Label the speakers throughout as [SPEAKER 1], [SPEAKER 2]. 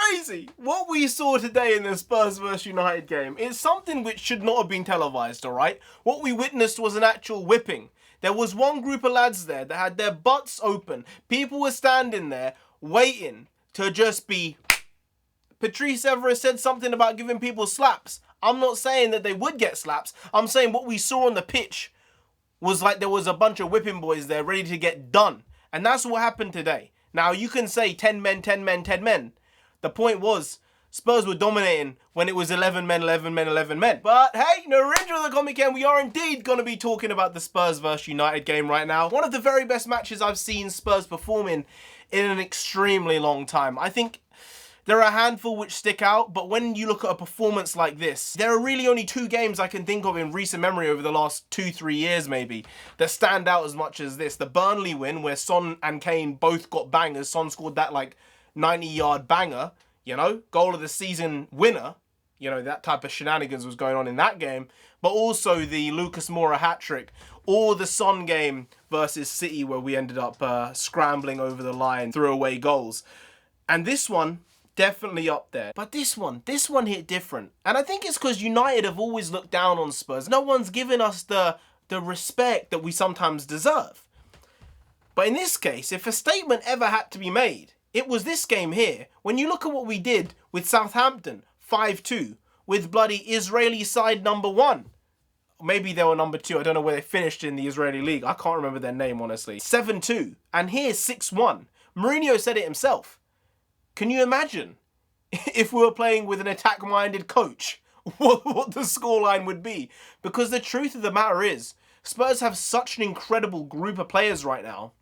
[SPEAKER 1] crazy. What we saw today in the Spurs vs United game is something which should not have been televised, alright? What we witnessed was an actual whipping. There was one group of lads there that had their butts open. People were standing there waiting to just be... Patrice Evra said something about giving people slaps. I'm not saying that they would get slaps. I'm saying what we saw on the pitch was like there was a bunch of whipping boys there ready to get done. And that's what happened today. Now, you can say 10 men, 10 men, 10 men. The point was, Spurs were dominating when it was 11 men, 11 men, 11 men. But hey, NarendraTheComic, and we are indeed going to be talking about the Spurs vs United game right now. One of the very best matches I've seen Spurs perform in an extremely long time. I think there are a handful which stick out, but when you look at a performance like this, there are really only two games I can think of in recent memory over the last 2-3 years maybe that stand out as much as this. The Burnley win, where Son and Kane both got bangers. Son scored that like 90-yard banger, you know, goal of the season winner. You know, that type of shenanigans was going on in that game. But also the Lucas Moura hat-trick, or the Son game versus City, where we ended up scrambling over the line, threw away goals. And this one, definitely up there. But this one hit different. And I think it's because United have always looked down on Spurs. No one's given us the respect that we sometimes deserve. But in this case, if a statement ever had to be made, it was this game here. When you look at what we did with Southampton, 5-2, with bloody Israeli side number 1. Maybe they were number 2. I don't know where they finished in the Israeli league. I can't remember their name, honestly. 7-2. And here's 6-1. Mourinho said it himself. Can you imagine if we were playing with an attack-minded coach, what the scoreline would be? Because the truth of the matter is, Spurs have such an incredible group of players right now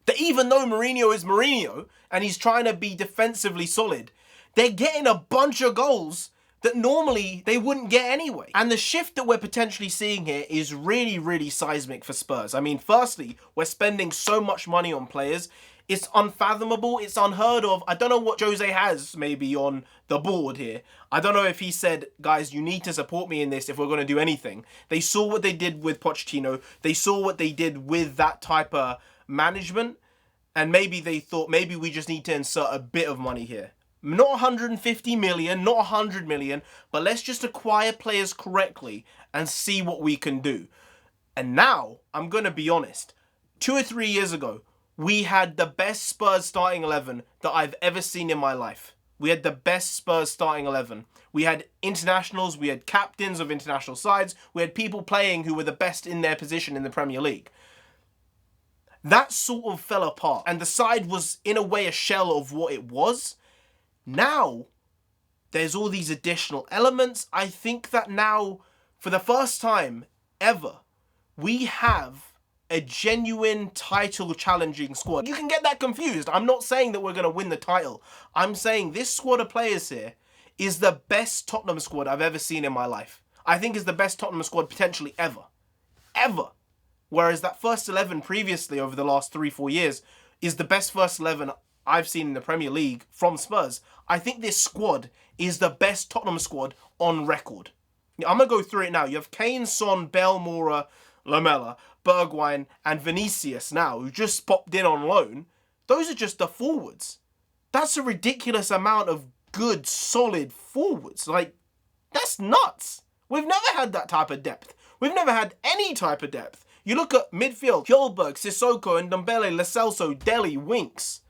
[SPEAKER 1] that even though Mourinho is Mourinho and he's trying to be defensively solid, they're getting a bunch of goals that normally they wouldn't get anyway. And the shift that we're potentially seeing here is really, really seismic for Spurs. I mean, firstly, we're spending so much money on players. It's unfathomable. It's unheard of. I don't know what Jose has maybe on the board here. I don't know if he said, guys, you need to support me in this if we're going to do anything. They saw what they did with Pochettino. They saw what they did with that type of management. And maybe they thought, maybe we just need to insert a bit of money here. Not 150 million, not 100 million, but let's just acquire players correctly and see what we can do. And now, I'm going to be honest, 2 or 3 years ago, we had the best Spurs starting 11 that I've ever seen in my life. We had the best Spurs starting 11. We had internationals, we had captains of international sides, we had people playing who were the best in their position in the Premier League. That sort of fell apart, and the side was in a way a shell of what it was. Now, there's all these additional elements. I think that now, for the first time ever, we have a genuine title challenging squad. You can get that confused. I'm not saying that we're going to win the title. I'm saying this squad of players here is the best Tottenham squad I've ever seen in my life. I think it's the best Tottenham squad potentially ever. Ever. Whereas that first 11 previously over the last 3-4 years is the best first 11 I've seen in the Premier League from Spurs. I think this squad is the best Tottenham squad on record. I'm going to go through it now. You have Kane, Son, Bale, Moura, Lamela, Bergwijn and Vinicius now, who just popped in on loan. Those are just the forwards. That's a ridiculous amount of good, solid forwards. Like, that's nuts. We've never had that type of depth. We've never had any type of depth. You look at midfield, Kjolberg, Sissoko, and Ndombele, Lo Celso, Dele, Winks.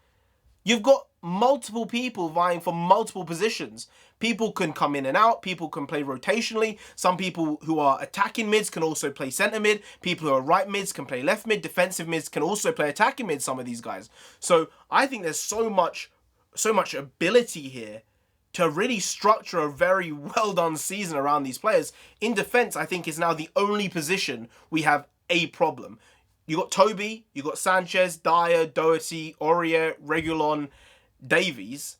[SPEAKER 1] You've got multiple people vying for multiple positions. People can come in and out. People can play rotationally. Some people who are attacking mids can also play centre mid. People who are right mids can play left mid. Defensive mids can also play attacking mid, some of these guys. So I think there's so much ability here to really structure a very well done season around these players. In defence, I think is now the only position we have a problem. You got Toby, you got Sanchez, Dyer, Doherty, Aurier, Reguilon, Davies.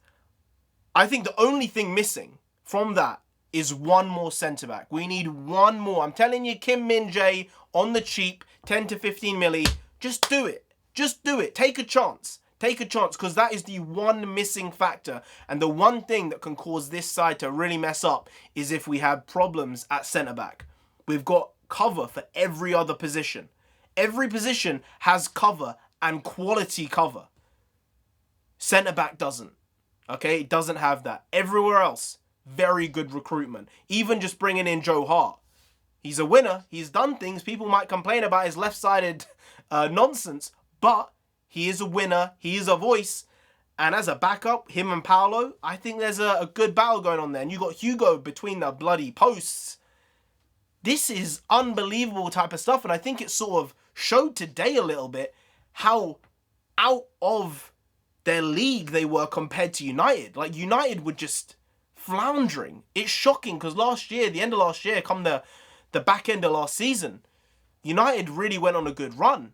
[SPEAKER 1] I think the only thing missing from that is one more centre-back. We need one more. I'm telling you, Kim Min-jae on the cheap, 10 to 15 milli. Just do it. Just do it. Take a chance. Take a chance, because that is the one missing factor. And the one thing that can cause this side to really mess up is if we have problems at centre-back. We've got cover for every other position. Every position has cover and quality cover. Centre-back doesn't. Okay, it doesn't have that. Everywhere else, very good recruitment. Even just bringing in Joe Hart. He's a winner. He's done things. People might complain about his left-sided nonsense, but he is a winner. He is a voice. And as a backup, him and Paolo, I think there's a good battle going on there. And you got Hugo between the bloody posts. This is unbelievable type of stuff. And I think it sort of showed today a little bit how out of their league they were compared to United. Like, United were just floundering. It's shocking because last year, the end of last year, come the back end of last season, United really went on a good run.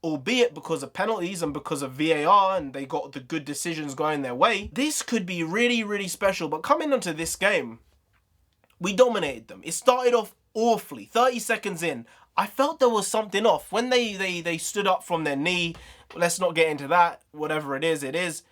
[SPEAKER 1] Albeit because of penalties and because of VAR, and they got the good decisions going their way. This could be really, really special. But coming onto this game, we dominated them. It started off awfully. 30 seconds in, I felt there was something off. When they stood up from their knee, let's not get into that. Whatever it is, it is.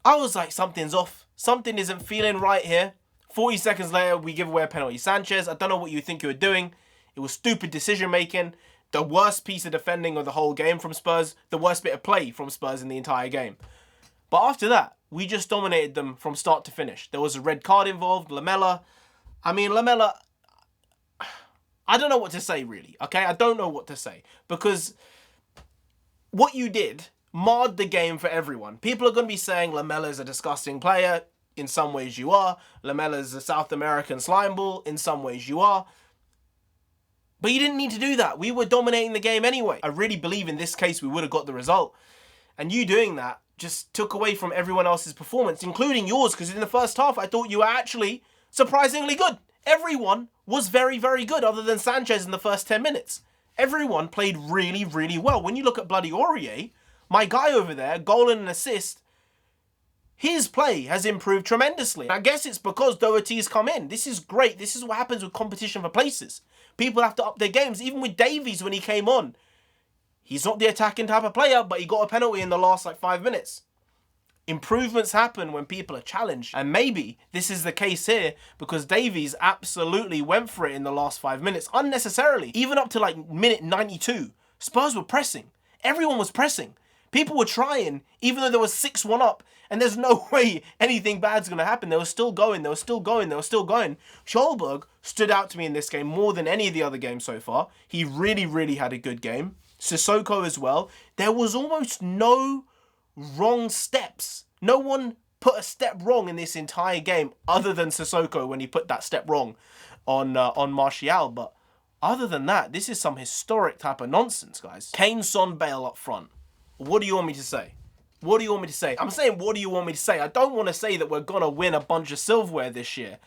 [SPEAKER 1] I was like, something's off. Something isn't feeling right here. 40 seconds later, we give away a penalty. Sanchez, I don't know what you think you were doing. It was stupid decision-making. The worst piece of defending of the whole game from Spurs. The worst bit of play from Spurs in the entire game. But after that, we just dominated them from start to finish. There was a red card involved. Lamela. I mean, Lamela, I don't know what to say, really. Okay? I don't know what to say. Because what you did marred the game for everyone. People are going to be saying Lamela's a disgusting player. In some ways you are. Lamela's a South American slime ball. In some ways you are. But you didn't need to do that. We were dominating the game anyway. I really believe in this case we would have got the result. And you doing that just took away from everyone else's performance, including yours, because in the first half I thought you were actually surprisingly good. Everyone was very, very good other than Sanchez in the first 10 minutes. Everyone played really, really well. When you look at bloody Aurier, my guy over there, goal and an assist, his play has improved tremendously. I guess it's because Doherty's come in. This is great. This is what happens with competition for places. People have to up their games. Even with Davies when he came on, he's not the attacking type of player, but he got a penalty in the last 5 minutes. Improvements happen when people are challenged. And maybe this is the case here because Davies absolutely went for it in the last 5 minutes unnecessarily. Even up to minute 92, Spurs were pressing. Everyone was pressing. People were trying, even though there was 6-1 up, and there's no way anything bad's going to happen. They were still going, they were still going, they were still going. Schölberg stood out to me in this game more than any of the other games so far. He really, really had a good game. Sissoko as well. There was almost no wrong steps. No one put a step wrong in this entire game other than Sissoko when he put that step wrong on Martial. But other than that, this is some historic type of nonsense, guys. Kane, Son, Bale up front. What do you want me to say? What do you want me to say? I'm saying, what do you want me to say? I don't want to say that we're going to win a bunch of silverware this year.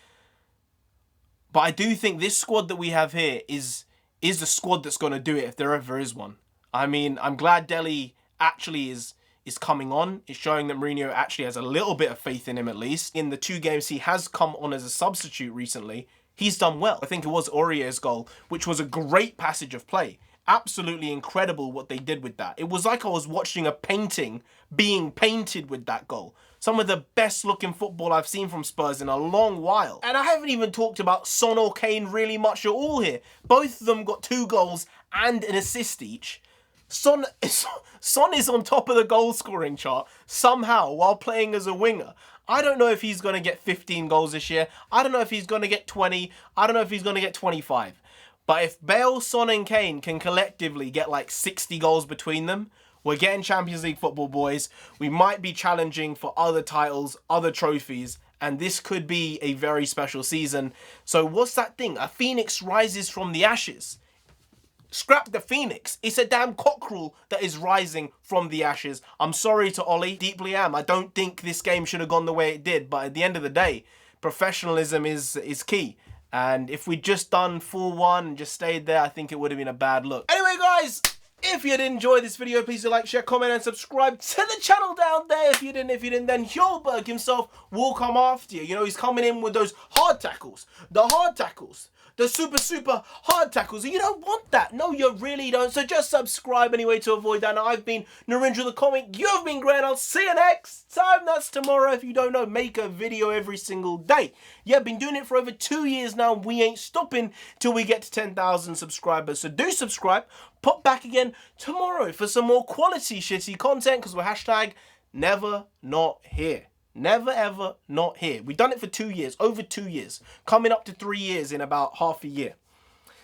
[SPEAKER 1] But I do think this squad that we have here is the squad that's going to do it if there ever is one. I mean, I'm glad Dele actually is coming on. It's showing that Mourinho actually has a little bit of faith in him at least. In the 2 games he has come on as a substitute recently, he's done well. I think it was Aurier's goal, which was a great passage of play. Absolutely incredible what they did with that. It was like I was watching a painting being painted with that goal. Some of the best looking football I've seen from Spurs in a long while. And I haven't even talked about Son or Kane really much at all here. Both of them got 2 goals and an assist each. Son is on top of the goal scoring chart somehow while playing as a winger. I don't know if he's going to get 15 goals this year. I don't know if he's going to get 20. I don't know if he's going to get 25. But if Bale, Son and Kane can collectively get 60 goals between them, we're getting Champions League football, boys. We might be challenging for other titles, other trophies, and this could be a very special season. So what's that thing? A phoenix rises from the ashes. Scrap the phoenix. It's a damn cockerel that is rising from the ashes. I'm sorry to Ollie, deeply am. I don't think this game should have gone the way it did, but at the end of the day, professionalism is key. And if we'd just done 4-1 and just stayed there, I think it would have been a bad look. Anyway, guys, if you did enjoy this video, please do like, share, comment, and subscribe to the channel down there. If you didn't, then Hjulberg himself will come after you. You know, he's coming in with those hard tackles. The hard tackles. The super hard tackles. And you don't want that. No, you really don't. So just subscribe anyway to avoid that. Now, I've been NarendraTheComic. You've been great. I'll see you next time. That's tomorrow. If you don't know, make a video every single day. Yeah, I've been doing it for over 2 years now. We ain't stopping till we get to 10,000 subscribers. So do subscribe. Pop back again tomorrow for some more quality shitty content because we're never not here. Never, ever not here. We've done it for 2 years, over 2 years, coming up to 3 years in about half a year.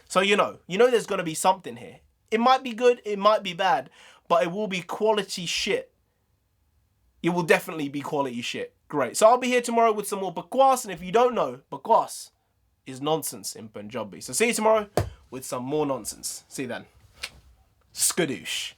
[SPEAKER 1] So, you know there's going to be something here. It might be good, it might be bad, but it will be quality shit. It will definitely be quality shit. Great. So I'll be here tomorrow with some more bakwas, and if you don't know, bakwas is nonsense in Punjabi. So see you tomorrow with some more nonsense. See you then. Skadoosh.